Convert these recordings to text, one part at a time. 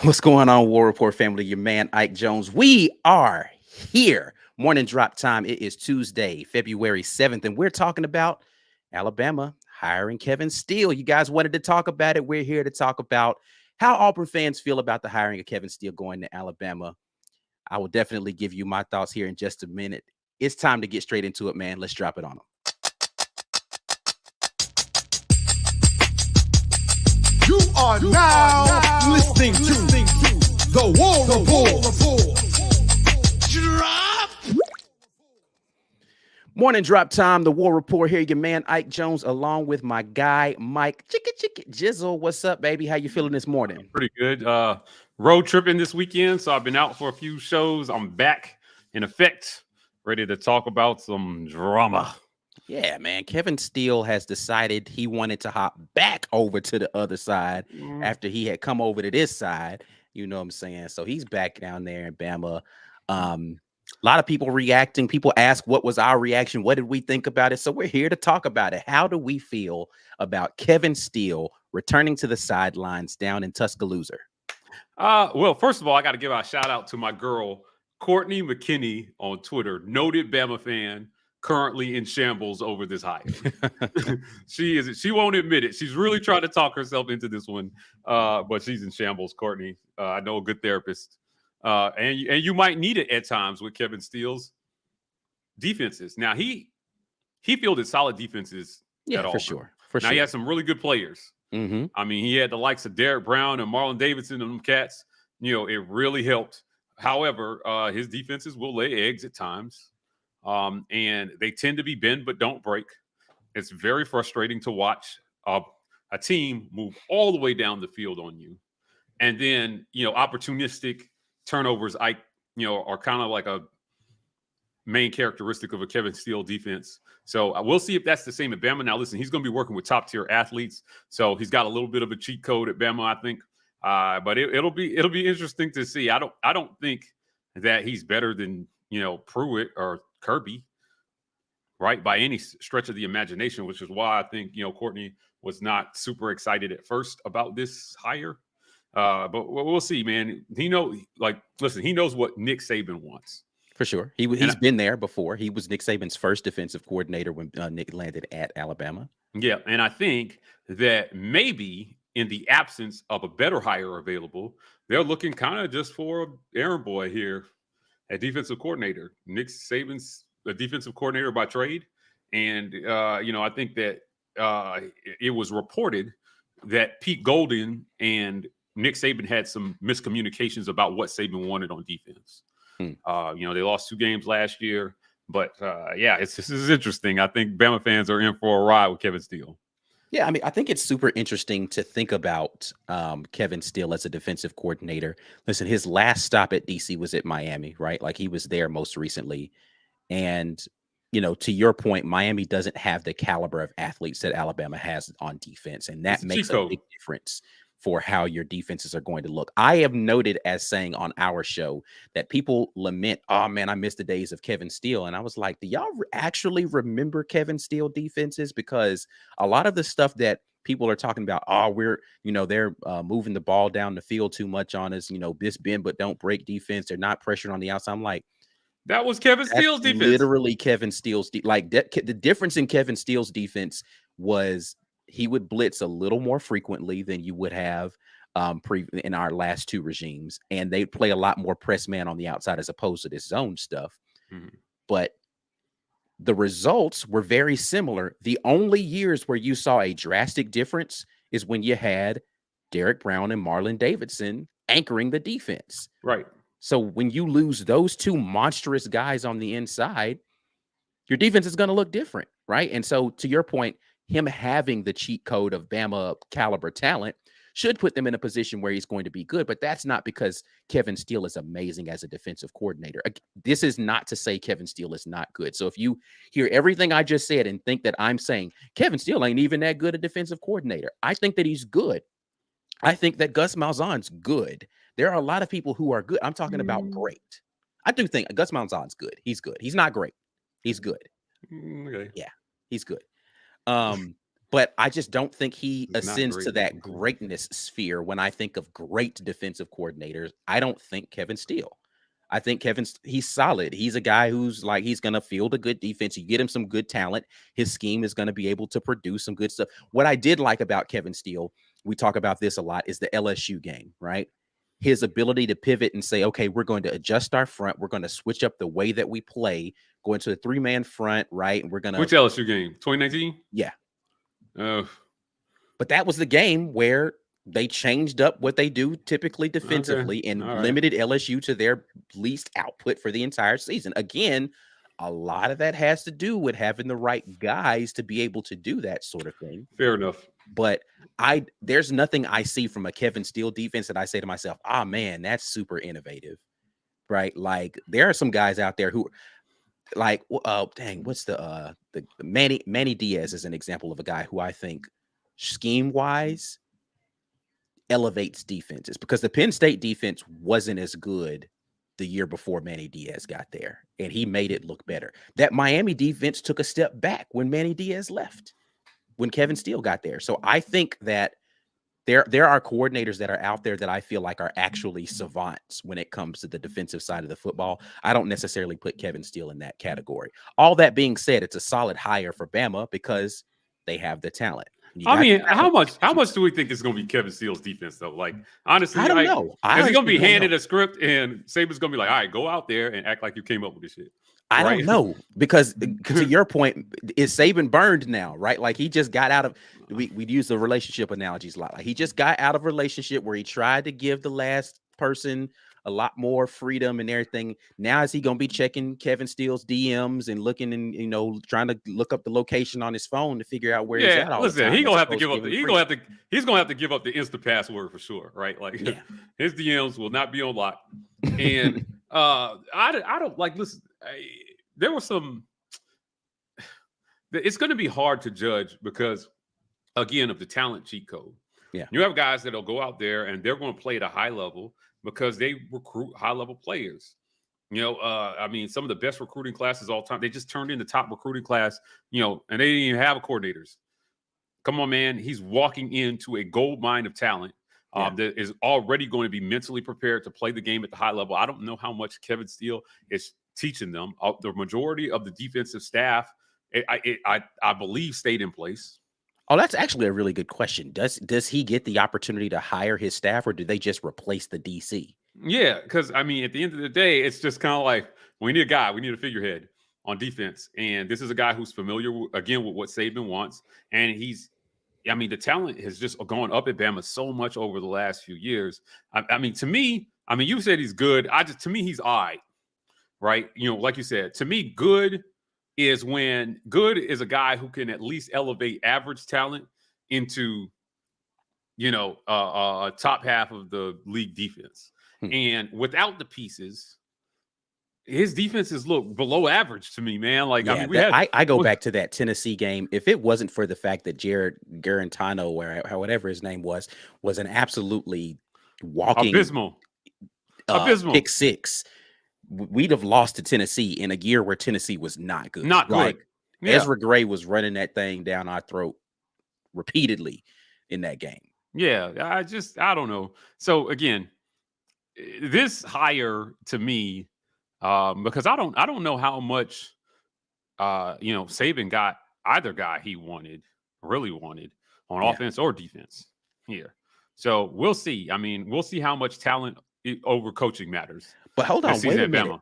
What's going on, War Report family? Your man, Ike Jones. We are here. Morning drop time. It is Tuesday, February 7th, and we're talking about Alabama hiring Kevin Steele. You guys wanted to talk about it. We're here to talk about how Auburn fans feel about the hiring of Kevin Steele going to Alabama. I will definitely give you my thoughts here in just a minute. It's time to get straight into it, man. Let's drop it on them. You are now listening to the War Report. Drop. Morning drop time, the War Report here. Your man Ike Jones, along with my guy Mike Chicka Jizzle. What's up, baby? How you feeling this morning? Pretty good. Road tripping this weekend, so I've been out for a few shows. I'm back in effect, ready to talk about some drama. Yeah, man. Kevin Steele has decided he wanted to hop back over to the other side after he had come over to this side. You know what I'm saying? So he's back down there in Bama. A lot of people reacting. People ask, what was our reaction? What did we think about it? So we're here to talk about it. How do we feel about Kevin Steele returning to the sidelines down in Tuscaloosa? Well, first of all, I got to give a shout out to my girl, Courtney McKinney on Twitter, noted Bama fan, currently in shambles over this hire. She won't admit it. She's really trying to talk herself into this one, but she's in shambles, Courtney. I know a good therapist. And you might need it at times with Kevin Steele's defenses. Now, he fielded solid defenses at Auburn. For sure. Now, he had some really good players. Mm-hmm. I mean, he had the likes of Derek Brown and Marlon Davidson and them cats. You know, it really helped. However, his defenses will lay eggs at times. And they tend to be bend but don't break. It's very frustrating to watch a team move all the way down the field on you. And then, opportunistic turnovers, are kind of like a main characteristic of a Kevin Steele defense. So we'll see if that's the same at Bama. Now, listen, he's going to be working with top-tier athletes. So he's got a little bit of a cheat code at Bama, I think. But it'll be interesting to see. I don't think that he's better than, Pruitt or Kirby, right, by any stretch of the imagination, which is why I think, Courtney was not super excited at first about this hire. But we'll see, man. He knows what Nick Saban wants. For sure. He's been there before. He was Nick Saban's first defensive coordinator when Nick landed at Alabama. Yeah, and I think that maybe in the absence of a better hire available, they're looking kind of just for an errand boy here at defensive coordinator. Nick Saban's a defensive coordinator by trade. And, I think that it was reported that Pete Golden and Nick Saban had some miscommunications about what Saban wanted on defense. They lost 2 games last year. But, this is interesting. I think Bama fans are in for a ride with Kevin Steele. Yeah, I mean, I think it's super interesting to think about Kevin Steele as a defensive coordinator. Listen, his last stop at DC was at Miami, right? Like, he was there most recently. And, to your point, Miami doesn't have the caliber of athletes that Alabama has on defense. And that makes a big difference for how your defenses are going to look. I have noted as saying on our show that people lament, oh man, I miss the days of Kevin Steele. And I was like, do y'all actually remember Kevin Steele defenses? Because a lot of the stuff that people are talking about, they're moving the ball down the field too much on us, this bend but don't break defense. They're not pressuring on the outside. I'm like, that was Kevin Steele's defense. Literally Kevin Steele's the difference in Kevin Steele's defense was he would blitz a little more frequently than you would have in our last 2 regimes. And they play a lot more press man on the outside as opposed to this zone stuff. Mm-hmm. But the results were very similar. The only years where you saw a drastic difference is when you had Derek Brown and Marlon Davidson anchoring the defense. Right. So when you lose those 2 monstrous guys on the inside, your defense is going to look different, right? And so to your point, him having the cheat code of Bama caliber talent should put them in a position where he's going to be good. But that's not because Kevin Steele is amazing as a defensive coordinator. This is not to say Kevin Steele is not good. So if you hear everything I just said and think that I'm saying Kevin Steele ain't even that good a defensive coordinator, I think that he's good. I think that Gus Malzahn's good. There are a lot of people who are good. I'm talking about great. I do think Gus Malzahn's good. He's good. He's not great. He's good. Okay. Yeah, he's good. But I just don't think he It's not ascends to great. that greatness sphere. When I think of great defensive coordinators, I don't think Kevin Steele. I think he's solid. He's a guy who's like, he's going to field a good defense. You get him some good talent. His scheme is going to be able to produce some good stuff. What I did like about Kevin Steele, we talk about this a lot, is the LSU game, right? His ability to pivot and say, okay, we're going to adjust our front. We're going to switch up the way that we play, go into a 3-man front, right? And we're going to. Which LSU game? 2019? Yeah. Oh. But that was the game where they changed up what they do typically defensively and limited LSU to their least output for the entire season. Again, a lot of that has to do with having the right guys to be able to do that sort of thing. Fair enough. But there's nothing I see from a Kevin Steele defense that I say to myself, ah, man, that's super innovative, right? Like, there are some guys out there who, like, dang, what's the Manny Diaz is an example of a guy who I think scheme wise elevates defenses, because the Penn State defense wasn't as good the year before Manny Diaz got there, and he made it look better. That Miami defense took a step back when Manny Diaz left, when Kevin Steele got there. So I think that there are coordinators that are out there that I feel like are actually savants when it comes to the defensive side of the football. I don't necessarily put Kevin Steele in that category. All that being said, it's a solid hire for Bama because they have the talent. I mean, how much do we think is going to be Kevin Steele's defense, though? Like, honestly, I don't know. Is he going to be handed a script and Saban's going to be like, all right, go out there and act like you came up with this shit? I don't know, because to your point, is Saban burned now, right? Like, he just got out of, we use the relationship analogies a lot. Like, he just got out of a relationship where he tried to give the last person a lot more freedom and everything. Now, is he going to be checking Kevin Steele's DMs and looking and, trying to look up the location on his phone to figure out where he's at all the time? He's going to have to give up he's going to have to give up the instant password for sure, right? Like, his DMs will not be on lock. And I don't like, listen, there was some, it's going to be hard to judge because, again, of the talent cheat code. Yeah. You have guys that'll go out there and they're going to play at a high level because they recruit high-level players. I mean, some of the best recruiting classes all time, they just turned in the top recruiting class, and they didn't even have coordinators. Come on, man. He's walking into a gold mine of talent that is already going to be mentally prepared to play the game at the high level. I don't know how much Kevin Steele is teaching them. The majority of the defensive staff, I believe, stayed in place. Oh, that's actually a really good question. Does he get the opportunity to hire his staff, or do they just replace the DC? Yeah, because, I mean, at the end of the day, it's just kind of like, we need a guy. We need a figurehead on defense. And this is a guy who's familiar, again, with what Saban wants. And the talent has just gone up at Bama so much over the last few years. I mean, to me, you said he's good. To me, he's all right, right? Like you said, to me, good is a guy who can at least elevate average talent into, top half of the league defense. And without the pieces, his defenses look below average to me, man. Like, I go back to that Tennessee game. If it wasn't for the fact that Jared Garantano, or whatever his name was an absolutely walking abysmal pick six, we'd have lost to Tennessee in a year where Tennessee was not good. Not good. Like, Ezra Gray was running that thing down our throat repeatedly in that game. Yeah, I don't know. So again, this hire to me, because I don't know how much Saban got either guy he really wanted on offense or defense here. So we'll see. I mean, we'll see how much talent over coaching matters. But hold on, wait a minute.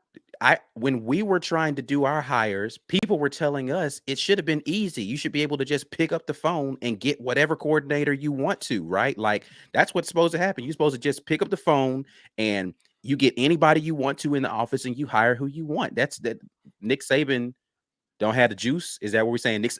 When we were trying to do our hires, people were telling us it should have been easy. You should be able to just pick up the phone and get whatever coordinator you want to, right? Like, that's what's supposed to happen. You're supposed to just pick up the phone and you get anybody you want to in the office and you hire who you want. That's that. Nick Saban don't have the juice. Is that what we're saying? Nick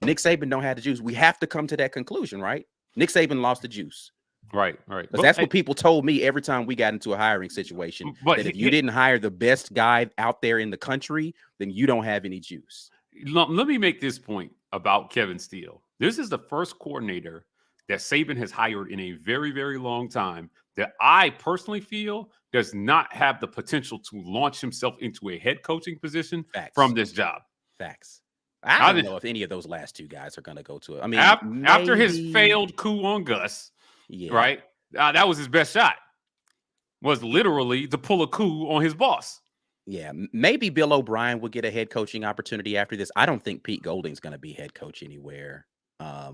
Saban don't have the juice. We have to come to that conclusion, right? Nick Saban lost the juice. Right. But that's what people told me every time we got into a hiring situation. But if you didn't hire the best guy out there in the country, then you don't have any juice. Let me make this point about Kevin Steele. This is the first coordinator that Saban has hired in a very, very long time that I personally feel does not have the potential to launch himself into a head coaching position from this job. Facts. I I don't did, know if any of those last two guys are going to go to it. I mean, after his maybe, failed coup on Gus, yeah, right? That was his best shot. Was literally to pull a coup on his boss. yeah. Maybe Bill O'Brien will get a head coaching opportunity after this. I don't think Pete Golding's going to be head coach anywhere. But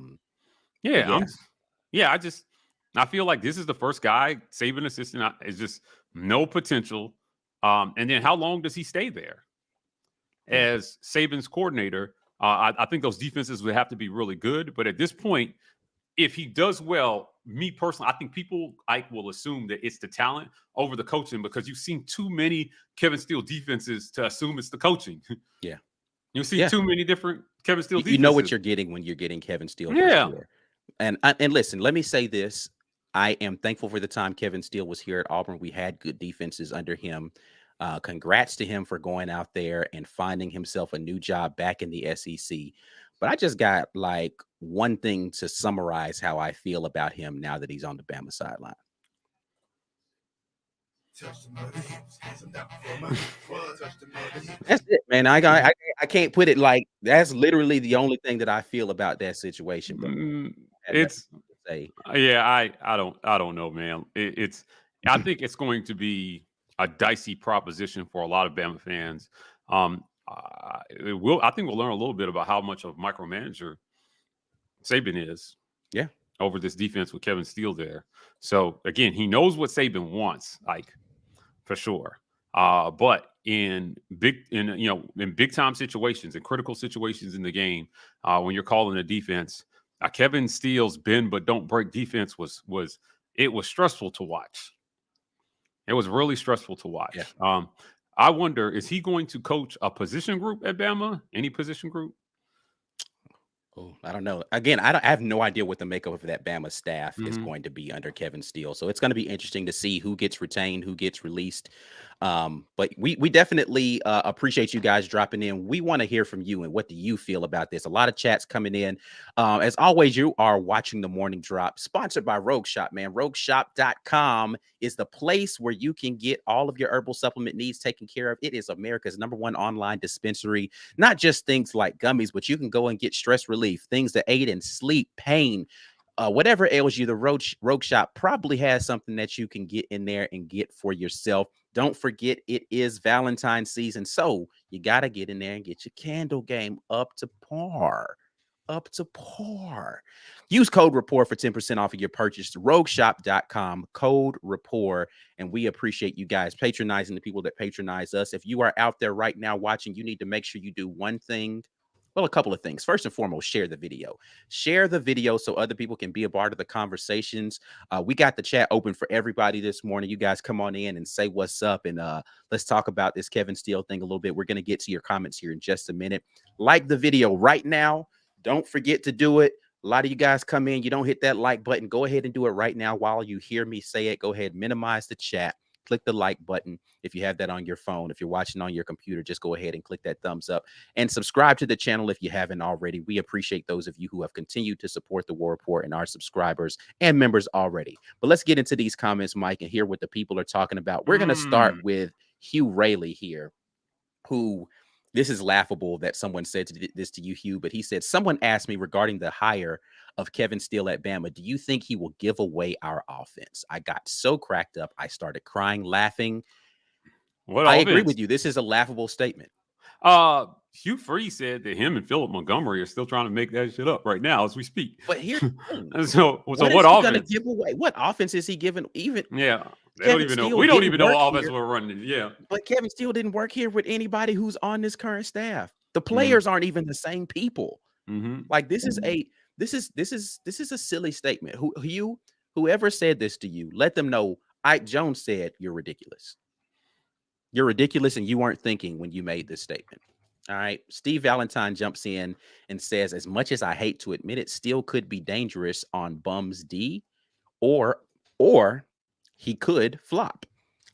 Yeah, yeah, I feel like this is the first guy, Saban assistant, is just no potential. And then how long does he stay there yeah. as Saban's coordinator? I think those defenses would have to be really good. But at this point, if he does well, me personally, I think people will assume that it's the talent over the coaching because you've seen too many Kevin Steele defenses to assume it's the coaching. Yeah. You see Yeah. too many different Kevin Steele You know what defenses. you're getting when you're getting Kevin Steele for Yeah. sure. And listen, let me say this. I am thankful for the time Kevin Steele was here at Auburn. We had good defenses under him. Congrats to him for going out there and finding himself a new job back in the SEC. But I just got like one thing to summarize how I feel about him now that he's on the Bama sideline. That's it, man. I can't put it like that's literally the only thing that I feel about that situation. But It's say, yeah, I don't know, man. I think it's going to be a dicey proposition for a lot of Bama fans. I think we'll learn a little bit about how much of a micromanager Saban is. Yeah. Over this defense with Kevin Steele there. So again, he knows what Saban wants, like for sure. But in big time situations and critical situations in the game, when you're calling a defense, Kevin Steele's bend but don't break defense was stressful to watch. It was really stressful to watch. Yeah. I wonder, is he going to coach a position group at Bama? Any position group? Oh, I don't know. Again, I have no idea what the makeup of that Bama staff is going to be under Kevin Steele. So it's going to be interesting to see who gets retained, who gets released. But we definitely appreciate you guys dropping in. We want to hear from you and what do you feel about this? A lot of chats coming in. As always, you are watching the Morning Drop, sponsored by Rogue Shop, man. RogueShop.com is the place where you can get all of your herbal supplement needs taken care of. It is America's #1 online dispensary. Not just things like gummies, but you can go and get stress relief, things that aid in sleep, pain, whatever ails you. The Rogue Shop probably has something that you can get in there and get for yourself. Don't forget, it is Valentine's season, so you got to get in there and get your candle game up to par. Up to par. Use code RAPPORT for 10% off of your purchase. RogueShop.com, code RAPPORT. And we appreciate you guys patronizing the people that patronize us. If you are out there right now watching, you need to make sure you do one thing. Well, a couple of things. First and foremost, share the video. Share the video so other people can be a part of the conversations. We got the chat open for everybody this morning. You guys come on in and say what's up. And let's talk about this Kevin Steele thing a little bit. We're going to get to your comments here in just a minute. Like the video right now. Don't forget to do it. A lot of you guys come in. You don't hit that like button. Go ahead and do it right now while you hear me say it. Go ahead, minimize the chat. Click the like button if you have that on your phone. If you're watching on your computer, just go ahead and click that thumbs up and subscribe to the channel if you haven't already. We appreciate those of you who have continued to support the War Report and our subscribers and members already. But let's get into these comments, Mike, and hear what the people are talking about. We're going to start with Hugh Rayleigh here, who this is laughable that someone said this to you, Hugh, but he said, someone asked me regarding the hire of Kevin Steele at Bama, do you think he will give away our offense? I got so cracked up. I started crying, laughing. I agree with you. This is a laughable statement. Hugh Free said that him and Philip Montgomery are still trying to make that shit up right now as we speak. But here, so what offense going to give away? What offense is he giving? Even they don't even know. We don't even know what offense we're running. Yeah, but Kevin Steele didn't work here with anybody who's on this current staff. The players aren't even the same people. Like this is a silly statement. Whoever said this to you, let them know Ike Jones said you're ridiculous. You're ridiculous, and you weren't thinking when you made this statement. All right. Steve Valentine jumps in and says, as much as I hate to admit it, Steele could be dangerous on Bums D, or he could flop.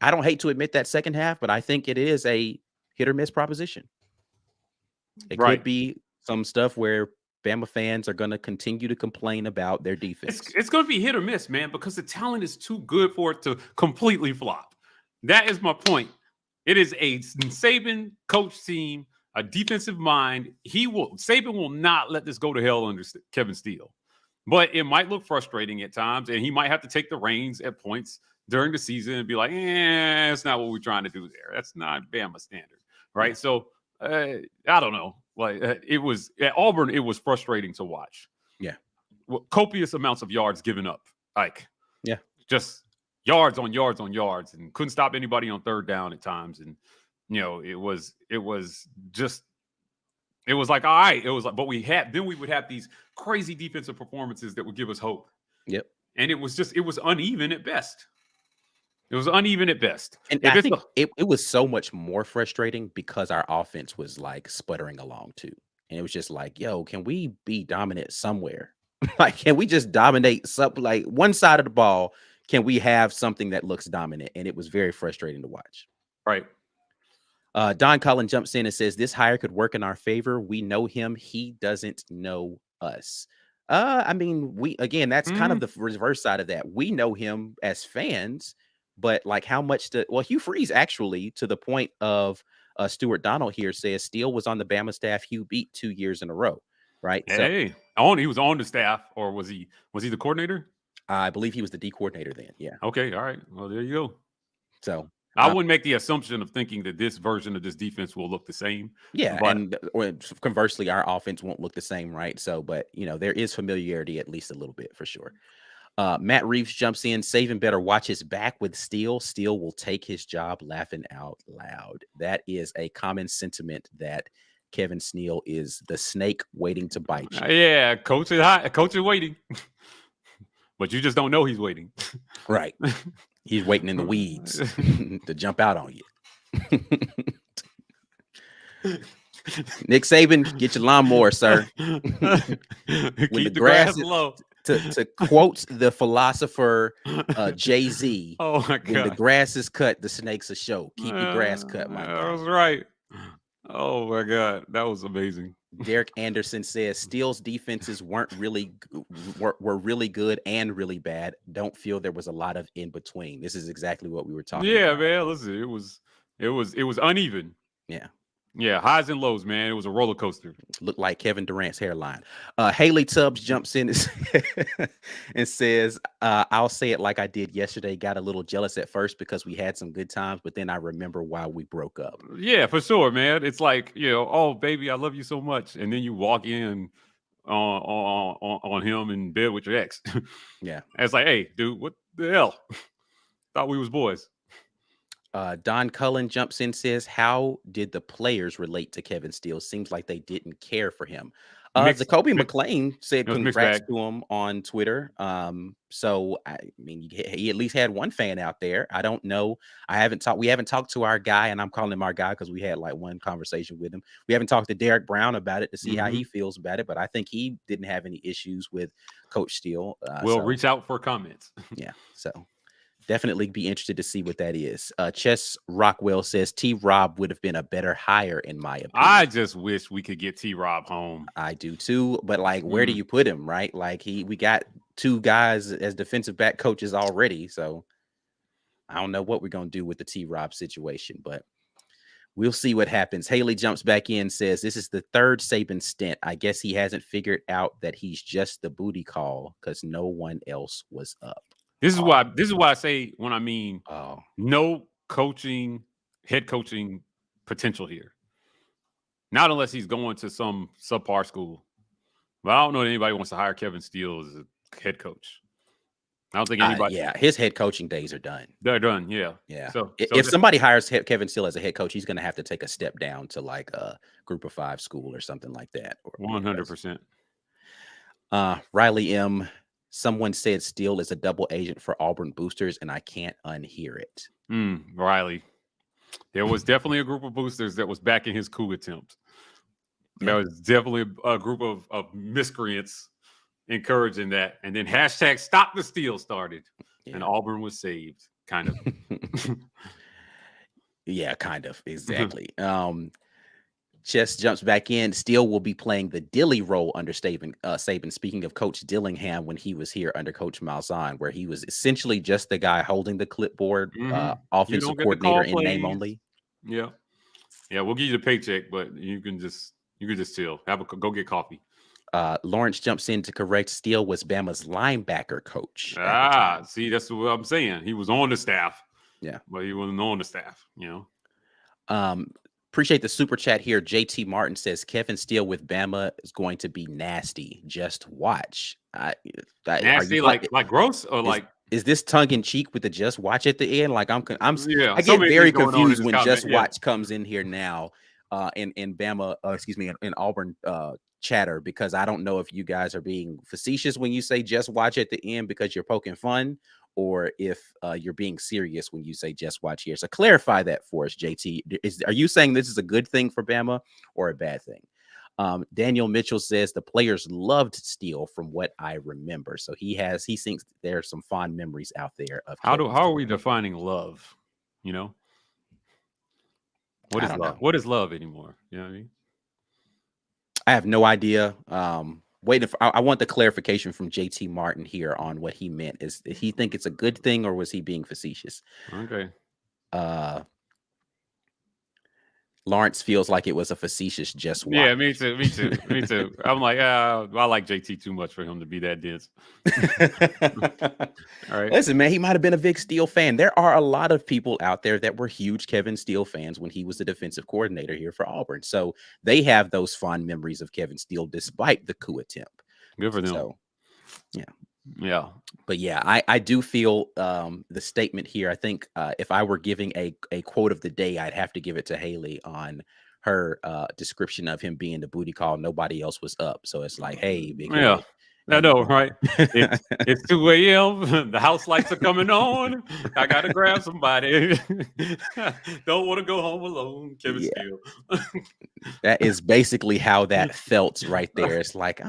I don't hate to admit that second half, but I think it is a hit or miss proposition. It could be some stuff where Bama fans are going to continue to complain about their defense. It's going to be hit or miss, man, because the talent is too good for it to completely flop. That is my point. It is a Saban coach team a defensive mind. Saban will not let this go to hell under Kevin Steele. But it might look frustrating at times, and he might have to take the reins at points during the season and be like, that's not what we're trying to do there. That's not Bama standard, right? Yeah. So I don't know. Like it was at Auburn, it was frustrating to watch. Yeah. Copious amounts of yards given up. Like, yeah, just yards on yards on yards, and couldn't stop anybody on third down at times. And it was like, all right, it was like, but we would have these crazy defensive performances that would give us hope. Yep. And it was uneven at best. It was uneven at best. And I think it was so much more frustrating because our offense was like sputtering along too. And it was just like, yo, can we be dominant somewhere? Like, can we just dominate like one side of the ball? Can we have something that looks dominant? And it was very frustrating to watch. Right. Don Collin jumps in and says, this hire could work in our favor. We know him. He doesn't know us. I mean, that's kind of the reverse side of that. We know him as fans, but like how much Hugh Freeze actually, to the point of Stuart Donald here, says Steele was on the Bama staff Hugh beat 2 years in a row. Right. Hey, he was on the staff, or was he the coordinator? I believe he was the D coordinator then. Yeah. Okay. All right. Well, there you go. So I wouldn't make the assumption of thinking that this version of this defense will look the same. Yeah. And conversely, our offense won't look the same. Right. So, but there is familiarity, at least a little bit, for sure. Matt Reeves jumps in. Saban better watch his back with Steele. Steele will take his job, laughing out loud. That is a common sentiment that Kevin Steele is the snake waiting to bite you. Yeah, coach is waiting. But you just don't know he's waiting. Right. He's waiting in the weeds to jump out on you. Nick Saban, get your lawnmower, sir. Keep the grass low. To quote the philosopher Jay-Z, oh my God, when the grass is cut, the snakes are show. Keep your grass cut, my guy. That was right. Oh my God, that was amazing. Derek Anderson says Steele's defenses were really good and really bad. Don't feel there was a lot of in between. This is exactly what we were talking about. Yeah, man. Listen, it was uneven. Yeah. Yeah, highs and lows, man. It was a roller coaster. Looked like Kevin Durant's hairline. Haley Tubbs jumps in and says, I'll say it like I did yesterday. Got a little jealous at first because we had some good times, but then I remember why we broke up. Yeah, for sure, man. It's like, oh, baby, I love you so much. And then you walk in on him in bed with your ex. Yeah. And it's like, hey, dude, what the hell? Thought we was boys. Don Cullen jumps in, says, how did the players relate to Kevin Steele? Seems like they didn't care for him. Jacoby McClain said congrats to him on Twitter. So I mean, he at least had one fan out there. I don't know. We haven't talked to our guy, and I'm calling him our guy because we had like one conversation with him. We haven't talked to Derek Brown about it to see how he feels about it, but I think he didn't have any issues with Coach Steele. We'll reach out for comments. Yeah. So definitely be interested to see what that is. Chess Rockwell says T-Rob would have been a better hire, in my opinion. I just wish we could get T-Rob home. I do too, but like, where do you put him, right? Like we got two guys as defensive back coaches already, so I don't know what we're gonna do with the T-Rob situation, but we'll see what happens. Haley jumps back in, says this is the third Saban stint. I guess he hasn't figured out that he's just the booty call because no one else was up. This is why I say when I mean no head coaching potential here. Not unless he's going to some subpar school. But I don't know that anybody wants to hire Kevin Steele as a head coach. I don't think anybody. Yeah, his head coaching days are done. They're done. Yeah. Yeah. So if somebody hires Kevin Steele as a head coach, he's going to have to take a step down to like a Group of 5 school or something like that. 100%. Riley M. Someone said Steele is a double agent for Auburn boosters, and I can't unhear it. Riley. There was definitely a group of boosters that was backing his coup attempt. There was definitely a group of miscreants encouraging that. And then hashtag stop the steal started. Yeah. And Auburn was saved, kind of. Yeah, kind of. Exactly. Chess jumps back in. Steele will be playing the Dilly role under Saban. Speaking of Coach Dillingham, when he was here under Coach Malzahn, where he was essentially just the guy holding the clipboard, offensive coordinator in name only. Yeah. Yeah, we'll give you the paycheck, but you can just chill. Go get coffee. Lawrence jumps in to correct. Steele was Bama's linebacker coach at the time. See, that's what I'm saying. He was on the staff. Yeah. But he wasn't on the staff, Appreciate the super chat here. JT Martin says Kevin Steele with Bama is going to be nasty. Just watch. Nasty, like gross, or is this tongue in cheek with the just watch at the end? Like I get so very confused when comment, just watch comes in here now, in Bama, in Auburn chatter, because I don't know if you guys are being facetious when you say just watch at the end because you're poking fun, or if you're being serious when you say just watch here. So clarify that for us, JT. Are you saying this is a good thing for Bama or a bad thing? Daniel Mitchell says the players loved Steele from what I remember. So he thinks there's some fond memories out there of how are we defining love? What is love? What is love anymore? You know what I mean? I have no idea. I want the clarification from JT Martin here on what he meant. Did he think it's a good thing, or was he being facetious? Okay. Lawrence feels like it was a facetious just watch. Yeah, me too. I'm like, I like JT too much for him to be that dense. All right. Listen, man, he might have been a big Steele fan. There are a lot of people out there that were huge Kevin Steele fans when he was the defensive coordinator here for Auburn. So they have those fond memories of Kevin Steele despite the coup attempt. Good for them. So, yeah. Yeah. But yeah, I do feel the statement here. I think if I were giving a quote of the day, I'd have to give it to Haley on her description of him being the booty call. Nobody else was up. So it's like, hey, big yeah. Haley. I know, right? It's 2 a.m. The house lights are coming on. I got to grab somebody. Don't want to go home alone. Kevin Steele. That is basically how that felt right there. It's like,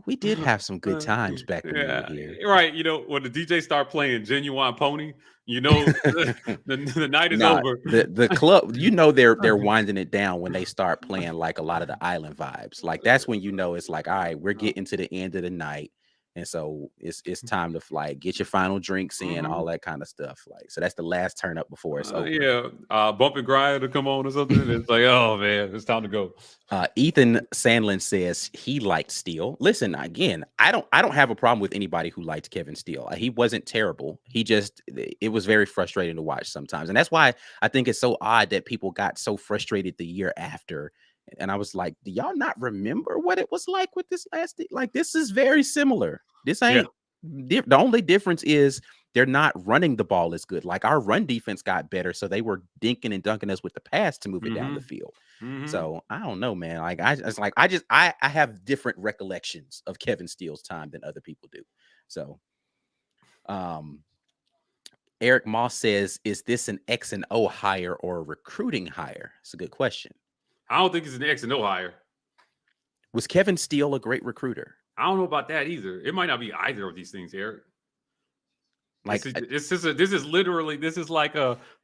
we did have some good times back when we were here. Right. When the DJ start playing Genuine Pony, the night is over. The club, they're winding it down when they start playing like a lot of the island vibes. Like that's when it's like, all right, we're getting to the end of the night. And so it's time to get your final drinks in, all that kind of stuff. So that's the last turn up before it's over. Bump and grind to come on or something. It's like, oh man, it's time to go. Ethan Sandlin says he liked Steele. Listen, again, I don't have a problem with anybody who liked Kevin Steele. He wasn't terrible. It was very frustrating to watch sometimes. And that's why I think it's so odd that people got so frustrated the year after. And I was like, do y'all not remember what it was like with this last? This is very similar. This ain't the only difference is they're not running the ball as good. Like our run defense got better, so they were dinking and dunking us with the pass to move it down the field. So I don't know, man. I have different recollections of Kevin Steele's time than other people do. So, Eric Moss says, is this an X and O hire or a recruiting hire? It's a good question. I don't think it's an X and O hire. Was Kevin Steele a great recruiter? I don't know about that either. It might not be either of these things, Eric. This is like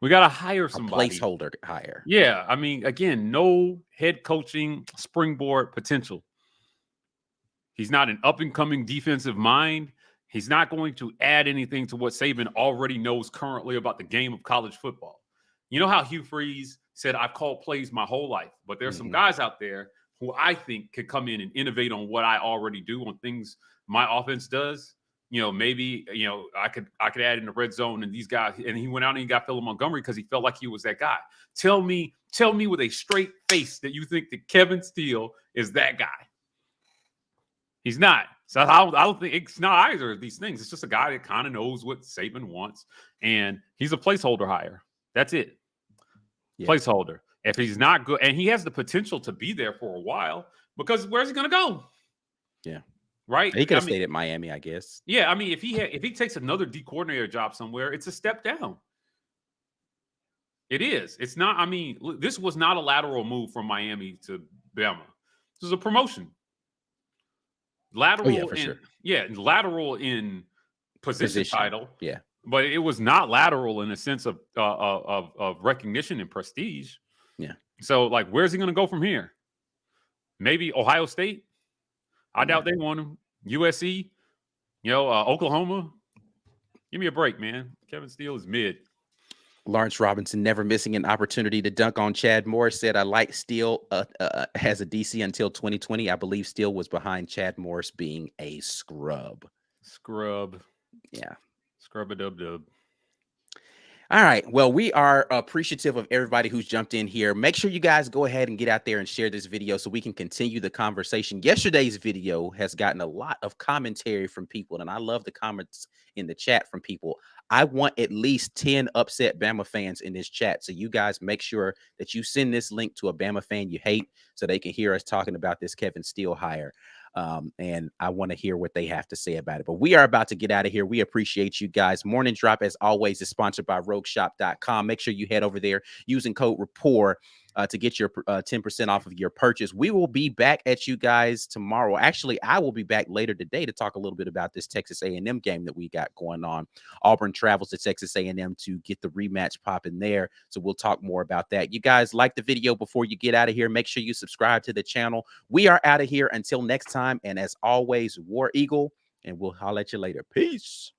we got to hire somebody. A placeholder hire. Yeah. I mean, again, no head coaching springboard potential. He's not an up and coming defensive mind. He's not going to add anything to what Saban already knows currently about the game of college football. You know how Hugh Freeze said, I've called plays my whole life, but there's some guys out there who I think could come in and innovate on what I already do, on things my offense does. Maybe, I could add in the red zone and these guys, and he went out and he got Phillip Montgomery because he felt like he was that guy. Tell me with a straight face that you think that Kevin Steele is that guy. He's not. So I don't think it's not either of these things. It's just a guy that kind of knows what Saban wants, and he's a placeholder hire. That's it. Yeah. Placeholder. If he's not good, and he has the potential to be there for a while, because where's he going to go? Yeah. Right. He could have stayed at Miami, I guess. Yeah. I mean, if he takes another D coordinator job somewhere, it's a step down. It is. It's not. I mean, this was not a lateral move from Miami to Bama. This is a promotion. Lateral, sure. Yeah, lateral in position title. Yeah, but it was not lateral in a sense of recognition and prestige. Yeah. So, where's he going to go from here? Maybe Ohio State. I doubt they want him. USC. Oklahoma. Give me a break, man. Kevin Steele is mid. Lawrence Robinson never missing an opportunity to dunk on Chad Morris said, I like Steele as a DC until 2020. I believe Steele was behind Chad Morris being a scrub. Scrub. Yeah. Scrub-a-dub-dub. All right. Well, we are appreciative of everybody who's jumped in here. Make sure you guys go ahead and get out there and share this video so we can continue the conversation. Yesterday's video has gotten a lot of commentary from people, and I love the comments in the chat from people. I want at least 10 upset Bama fans in this chat. So you guys make sure that you send this link to a Bama fan you hate so they can hear us talking about this Kevin Steele hire. And I want to hear what they have to say about it. But we are about to get out of here. We appreciate you guys. Morning Drop, as always, is sponsored by RogueShop.com. Make sure you head over there using code RAPPORT to get your 10% off of your purchase. We will be back at you guys tomorrow. Actually, I will be back later today to talk a little bit about this Texas A&M game that we got going on. Auburn travels to Texas A&M to get the rematch popping there. So we'll talk more about that. You guys like the video before you get out of here. Make sure you subscribe to the channel. We are out of here until next time. And as always, War Eagle, and we'll holler at you later. Peace.